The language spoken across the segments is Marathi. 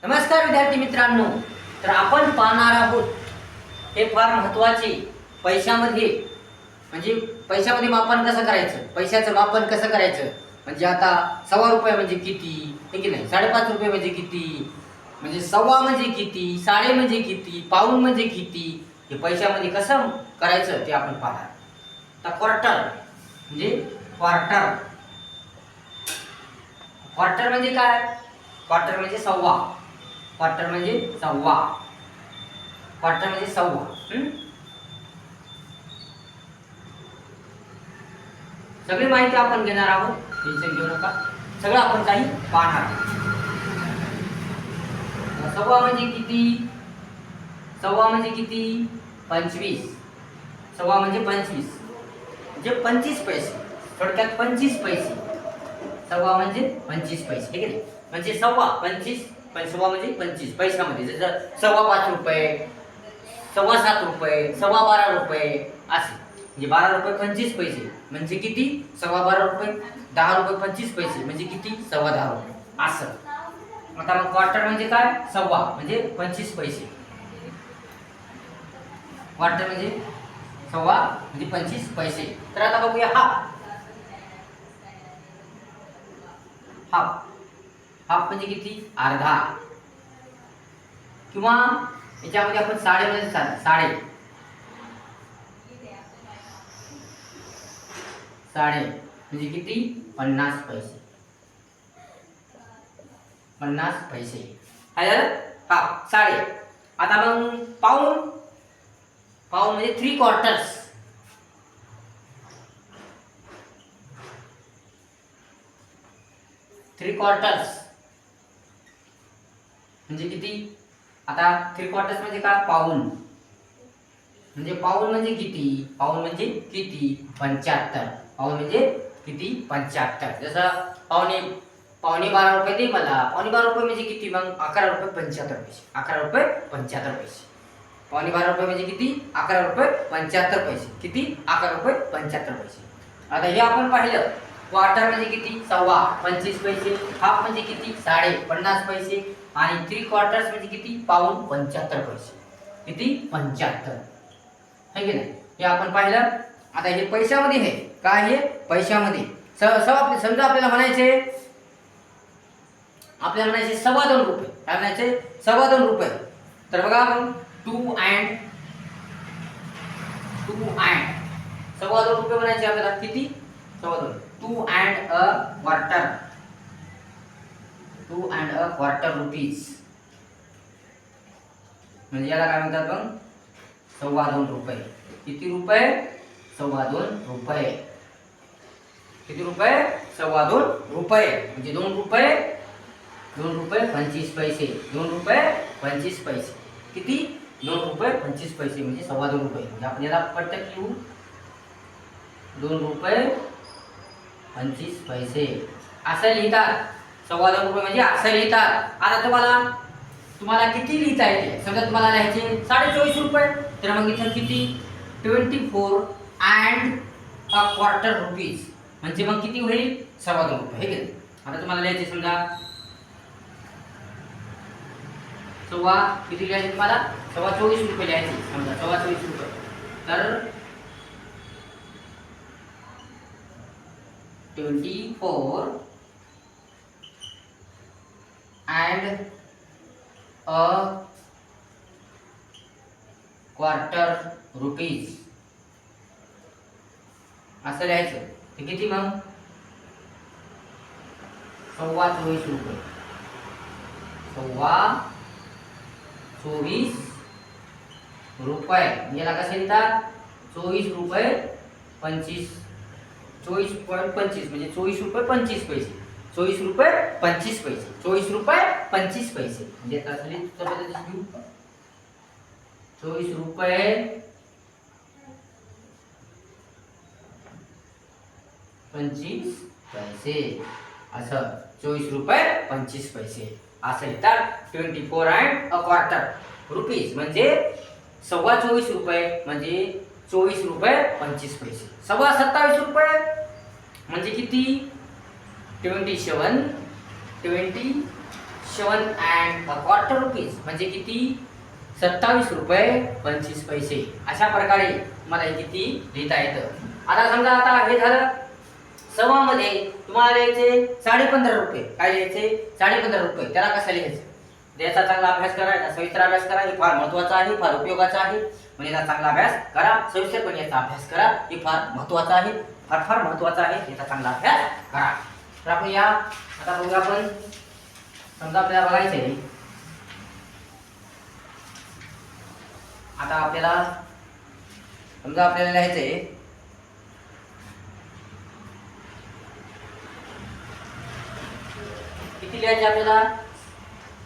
नमस्कार विद्यार्थी मित्रांनो, तर आपण पाहणार आहोत हे फार महत्त्वाचे पैशामध्ये म्हणजे पैशामध्ये मापन कसं करायचं, पैशाचं मापन कसं करायचं. म्हणजे आता ₹1.25 म्हणजे किती, हे की नाही, ₹5.5 म्हणजे किती, म्हणजे सव्वा म्हणजे किती, साडे म्हणजे किती, पाऊण म्हणजे किती, हे पैशामध्ये कसं करायचं ते आपण पाहणार. आता क्वार्टर म्हणजे क्वार्टर. क्वार्टर म्हणजे काय? क्वार्टर म्हणजे सव्वा. क्वार्टर म्हणजे सव्वा. क्वार्टर म्हणजे सव्वा. सगळी माहिती आपण घेणार आहोत, टेन्शन घेऊ नका. सगळं आपण काही पाहणार आहोत. सव्वा म्हणजे किती? सव्वा म्हणजे किती? 25. सव्वा म्हणजे 25 म्हणजे 25 पैसे. थोडक्यात 25 पैसे. सव्वा म्हणजे 25 पैसे, ठीक आहे. म्हणजे सव्वा 25, सव्वा म्हणजे 25 पैशामध्ये. जसं ₹5.25, ₹7.25, ₹12.25 असे. म्हणजे ₹12 25 पैसे म्हणजे किती? ₹12.25. ₹10 25 पैसे म्हणजे किती? ₹10.25 असं. आता मग क्वार्टर म्हणजे काय? सव्वा म्हणजे 25 पैसे. क्वार्टर म्हणजे सव्वा म्हणजे 25 पैसे. तर आता बघूया हाफ. हाफ हाफ म्हणजे किती? अर्धा. किंवा याच्यामध्ये आपण साडे म्हणजे साडे साडे म्हणजे किती? 50 पैसे. 50 पैसे. हाफ साडे. आता मग पाऊण. पाऊण म्हणजे 3 क्वार्टर्स. 3 क्वार्टर्स म्हणजे किती? आता 3 क्वार्टर्स म्हणजे काय? पाऊण. म्हणजे पाऊण म्हणजे किती? पाऊण म्हणजे किती? 75. पाऊण म्हणजे किती? 75. जसं पावणे पावणे ₹12 दे मला. पावणे ₹12 म्हणजे किती? मग ₹11.75. ₹11.75. पावणे ₹12 म्हणजे किती? ₹11.75. किती? ₹11.75. आता हे आपण पाहिलं. क्वार्टर म्हणजे किती? सव्वा 25 पैसे. हाफ म्हणजे किती? साडे 50 पैसे. आणि 3 क्वार्टर्स म्हणजे किती? पाऊण 75 पैसे. किती? 75. है की नाही? हे आपण पाहिलं. आता हे पैशामध्ये आहे. काय हे? पैशामध्ये. समजा आपल्याला म्हणायचे ₹2.25. काय म्हणायचे? ₹2.25. तर बघा आपण 2 अँड ₹2.25 म्हणायचे आपल्याला. किती? 2.25. 2 and a quarter. 2 and a quarter rupees. म्हणजे याला काय म्हणतात मग? ₹2.25. किती रुपये? ₹2.25. किती रुपये? ₹2.25. म्हणजे ₹2. ₹2.25. ₹2.25. किती? ₹2.25 म्हणजे ₹2.25. म्हणजे आपण याला पटकन लिहू. ₹2.25 असं लिहितात. ₹2.25 म्हणजे असं लिहितात. आता तुम्हाला किती लिहिता येते? समजा तुम्हाला लिहायचे ₹24.5. तर मग इथं किती? 24 अँड अ क्वार्टर रुपीज. म्हणजे मग किती होईल? ₹2.25. हे की. आता तुम्हाला लिहायचे समजा सव्वा किती लिहायचे तुम्हाला? ₹24 लिहायचे. समजा ₹24. तर 24 अँड अ क्वार्टर रुपीज असं लिहायचं. ते किती मग? ₹24. ₹24. याला कसं लिहितात? ₹24.25. 24.25 म्हणजे ₹24.25. ₹24.25. ₹24.25 म्हणजे कसं लिहितो? ₹24.25 असं. ₹24.25 असं लिहितात. 24 अँड अ क्वार्टर रुपीज म्हणजे ₹24.25 म्हणजे ₹24.25. ₹27.5 म्हणजे किती? 27 7¼ रुपीज म्हणजे किती 27 रुपये 25 पैसे. अशा प्रकारे मला हे किती लिहिता येतं. आता समजा आता हे झालं सव्वामध्ये तुम्हाला लिहायचे 15.5 रुपये. काय लिहायचे 15.5 रुपये. त्याला कसं लिहायचं याचा चांगला अभ्यास करा, याचा सविस्तर अभ्यास करा. हे फार महत्त्वाचं आहे, फार उपयोगाचं आहे. म्हणजे याचा चांगला अभ्यास करा, सविस्तरपणे याचा अभ्यास करा. हे फार महत्त्वाचं आहे, फार महत्त्वाचं आहे. याचा चांगला अभ्यास करा. तर आपण या आता बघूया आपण समजा आपल्याला बघायचं आहे. आता आपल्याला समजा आपल्याला लिहायचं आहे किती लिहायचे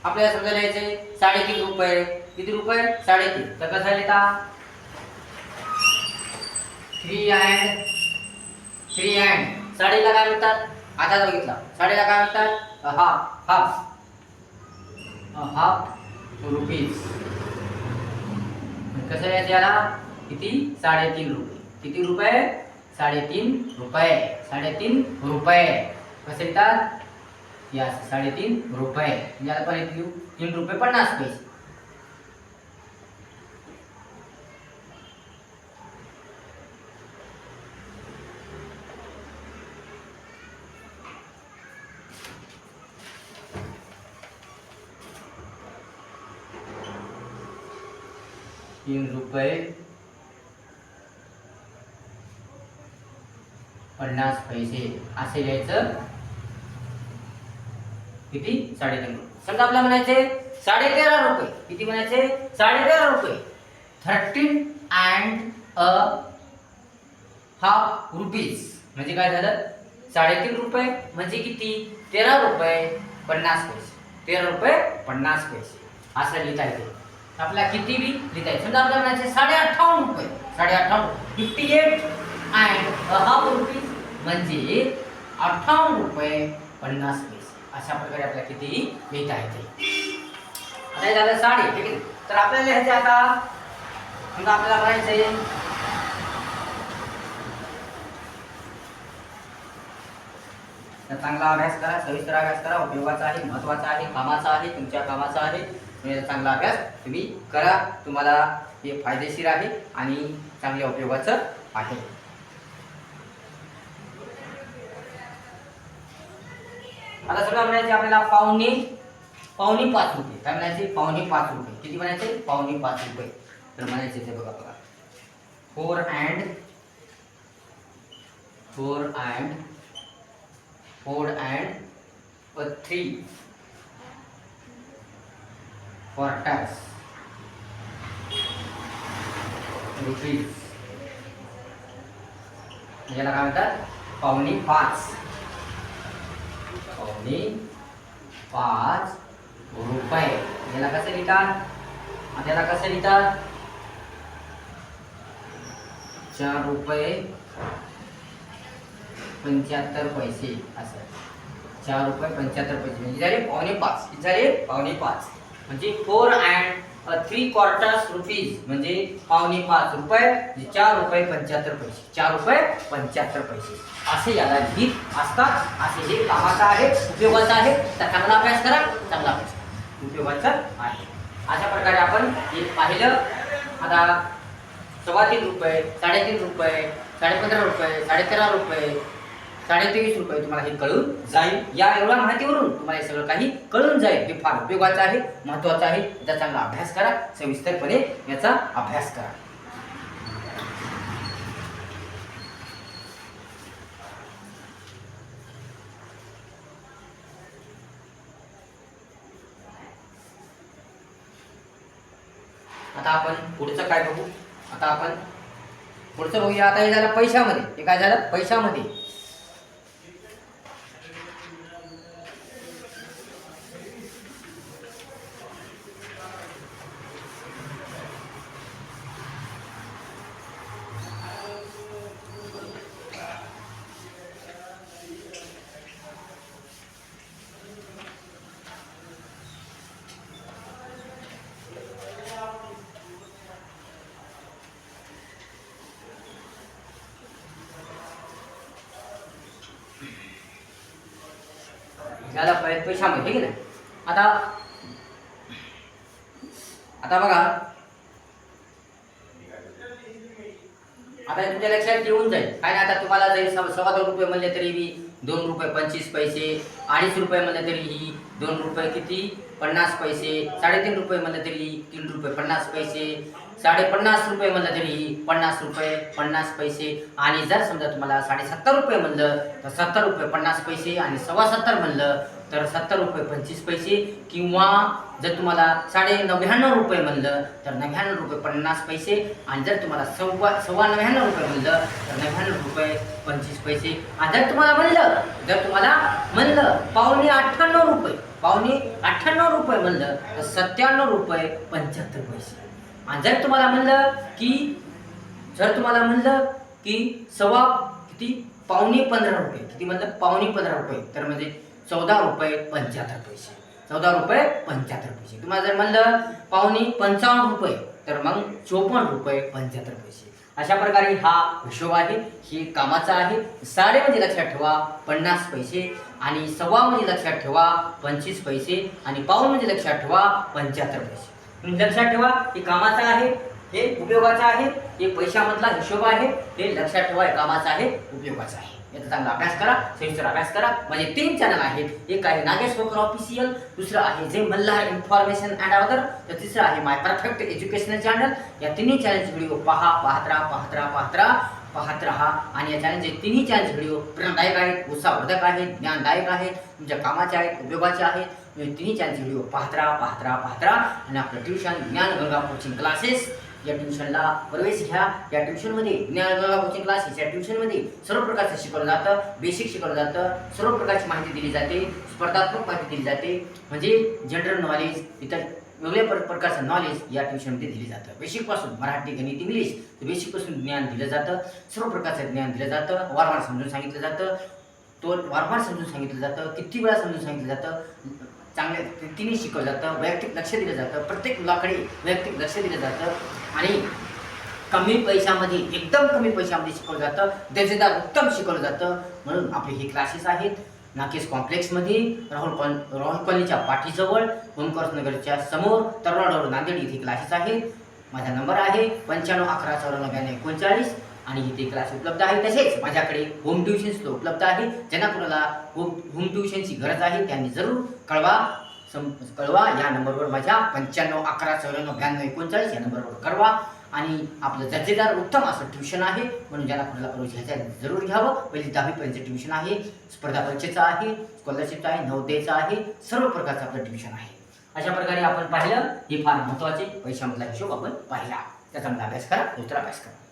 आपल्याला समजा लिहायचे 3.5 रुपये. किती रुपये 3.5. तर कसं लिहिता 3 अँड साडेला काय म्हणतात आता बघितला साडेला काय म्हणतात हाफ रुपीज. कसं लिहायचं याला किती 3.5 रुपये. किती रुपये 3.5 रुपये. 3.5 रुपये कसं लिहितात या 3.5 रुपये. म्हणजे आता पण 3 रुपये 50 पैसे. ₹3.50 असे लिहायचं. किती 3.5 रुपये. समजा आपल्याला म्हणायचे 13.5 रुपये. किती म्हणायचे 13.5 रुपये. 13.5 रुपीज म्हणजे काय झालं 3.5 रुपये म्हणजे किती 13 रुपये 50 पैसे. 13 रुपये 50 पैसे असं लिहिता येते. आपल्याला किती बी लिहिता येते. समजा आपल्याला म्हणायचे 58 रुपये. 58 रुपीज म्हणजे 58 रुपये 50 पैसे. अशा प्रकारे आपल्याला किती लिहिता येते. आता हे झालं साडे. ठीक आहे. तर आपल्याला लिहायचे आता समजा आपल्याला म्हणायचे चांगला अभ्यास करा, सविस्तर अभ्यास करा. उपयोगाचा आहे, महत्त्वाचा आहे, कामाचा आहे, तुमच्या कामाचा आहे. म्हणजे चांगला अभ्यास तुम्ही करा. तुम्हाला हे फायदेशीर आहे आणि चांगल्या उपयोगाचं आहे. आता सगळं म्हणायचे आपल्याला पावणे 5 रुपये. काय म्हणायचे 5.5 रुपये. किती म्हणायचे 5.5 रुपये. तर म्हणायचे ते बघा 4 and 3 quarters रुपीज. याला काय म्हणतात 5.5 रुपये. याला कसं लिहितात त्याला कसं लिहितात 4 रुपये 75 पैसे असं. 4 रुपये 75 पैसे म्हणजे झाले 5.5. झाले 5.5 म्हणजे 4 and 3 quarters रुपीज म्हणजे 5.5 रुपये म्हणजे 4 रुपये 75 पैसे. 4 रुपये 75 पैसे असे याला लिहित असतात. असे हे कामाचं आहे, उपयोगाचं आहे. तर चांगला अभ्यास करा, चांगला अभ्यास उपयोगाचं आहे. अशा प्रकारे आपण हे पाहिलं. आता 3.25 रुपये 3.5 रुपये 15.5 रुपये 13.5 रुपये 23.5 रुपये तुम्हाला हे कळून जाईल. या एवढ्या माहितीवरून तुम्हाला हे सगळं काही कळून जाईल. हे फार उपयोगाचं आहे, महत्त्वाचं आहे. याचा चांगला अभ्यास करा, सविस्तरपणे याचा अभ्यास करा. आता आपण पुढचं काय बघू. आता आपण पुढचं बघूया. आता हे झालं पैशामध्ये. हे काय झालं पैशामध्ये. झाला पैशामध्ये. ठीक आहे ना. आता आता बघा, आता तुमच्या लक्षात येऊन जाईल काय नाही. आता तुम्हाला जरी 2.25 रुपये म्हणले तरी 2 रुपये 25 पैसे, 2.5 रुपये म्हणले तरी 2 रुपये किती 50 पैसे, 3.5 रुपये म्हणले तरी 3 रुपये 50 पैसे, 50.5 रुपये म्हणलं तरी 50 रुपये 50 पैसे, आणि जर समजा तुम्हाला 70.5 रुपये म्हणलं तर 70 रुपये 50 पैसे, आणि 70.25 म्हणलं तर 70 रुपये 25 पैसे, किंवा जर तुम्हाला 99.5 रुपये म्हणलं तर 99 रुपये 50 पैसे, आणि जर तुम्हाला 99.25 रुपये म्हणलं तर 99 रुपये 25 पैसे, आणि जर तुम्हाला म्हणलं पावणे 98 रुपये म्हणलं तर 97 रुपये 75 पैसे, आणि जर तुम्हाला म्हणलं की पावणे 15 रुपये, किती म्हणलं पावणे 15 रुपये, तर म्हणजे 14 रुपये 75 पैसे, 14 रुपये 75 पैसे. तुम्हाला जर म्हणलं पावणे 55 रुपये तर मग 54 रुपये 75 पैसे. अशा प्रकारे हा हिशोब आहे, हे कामाचा आहे. साडेमध्ये लक्षात ठेवा 50 पैसे, आणि सव्वामध्ये लक्षात ठेवा 25 पैसे, आणि पाऊणमध्ये लक्षात ठेवा 75 पैसे. लक्षात ठेवा हे कामाचं आहे, हे उपयोगाचं आहे, हे पैशामधला हिशोब आहे, हे लक्षात ठेवा हे कामाचं आहे, उपयोगाचं आहे. याचा चांगला अभ्यास करा, सविस्तर अभ्यास करा. माझे 3 चॅनल आहेत. एक आहे नागेश होकर ऑफिशियल, दुसरं आहे जे मल्हार इन्फॉर्मेशन अँड अदर, तर तिसरं आहे माय परफेक्ट एज्युकेशनल चॅनल. या तिन्ही चॅनलचे व्हिडिओ पाहत राहा. आणि या चॅनलचे तिन्ही चॅनलचे व्हिडिओ प्रेरणादायक आहेत, उत्साहवर्धक आहेत, ज्ञानदायक आहेत, तुमच्या कामाचे आहेत, उपयोगाचे आहेत. तिन्ही चॅनलचे व्हिडिओ पाहत राहा. आणि आपलं ट्युशन ज्ञानगंगा कोचिंग क्लासेस या ट्युशनला प्रवेश घ्या. या ट्युशनमध्ये ज्ञानगंगा कोचिंग क्लासेस या ट्युशनमध्ये सर्व प्रकारचं शिकवलं जातं, बेसिक शिकवलं जातं, सर्व प्रकारची माहिती दिली जाते, स्पर्धात्मक माहिती दिली जाते, म्हणजे जनरल नॉलेज, इतर वेगवेगळ्या प्रकारचं नॉलेज या ट्युशनमध्ये दिली जातं. बेसिकपासून मराठी, गणित, इंग्लिश बेसिकपासून ज्ञान दिलं जातं, सर्व प्रकारचं ज्ञान दिलं जातं, वारंवार समजून सांगितलं जातं, किती वेळा समजून सांगितलं जातं, चांगल्या रीतीने शिकवलं जातं, वैयक्तिक लक्ष दिलं जातं, प्रत्येक मुलाकडे वैयक्तिक लक्ष दिलं जातं, आणि एकदम कमी पैशामध्ये शिकवलं जातं, दर्जेदार उत्तम शिकवलं जातं. म्हणून आपले हे क्लासेस आहेत नाकेश कॉम्प्लेक्समध्ये, राहुल कॉलनीच्या पाठीजवळ, ओमकार नगरच्या समोर, तरोड नांदेड इथे क्लासेस आहेत. माझा नंबर आहे 9511949239, आणि इथे क्लास उपलब्ध आहे. तसेच माझ्याकडे होम ट्युशन्स उपलब्ध आहे. ज्यांना कोणाला होम ट्युशनची गरज आहे त्यांनी जरूर कळवा. या नंबरवर माझ्या 9511949239 या नंबरवर कळवा. आणि आपलं दर्जेदार उत्तम असं ट्युशन आहे, म्हणून ज्यांना कोणाला प्रवेश घ्यायचा आहे जरूर घ्यावं. पहिली 10वीपर्यंतचं ट्युशन आहे, स्पर्धा परीक्षेचं आहे, स्कॉलरशिपचं आहे, नवोदयचं आहे, सर्व प्रकारचं आपलं ट्युशन आहे. अशा प्रकारे आपण पाहिलं, हे फार महत्त्वाचे पैशामधला हिशोब आपण पाहिला. त्याचा अभ्यास करा, दुसरा अभ्यास करा.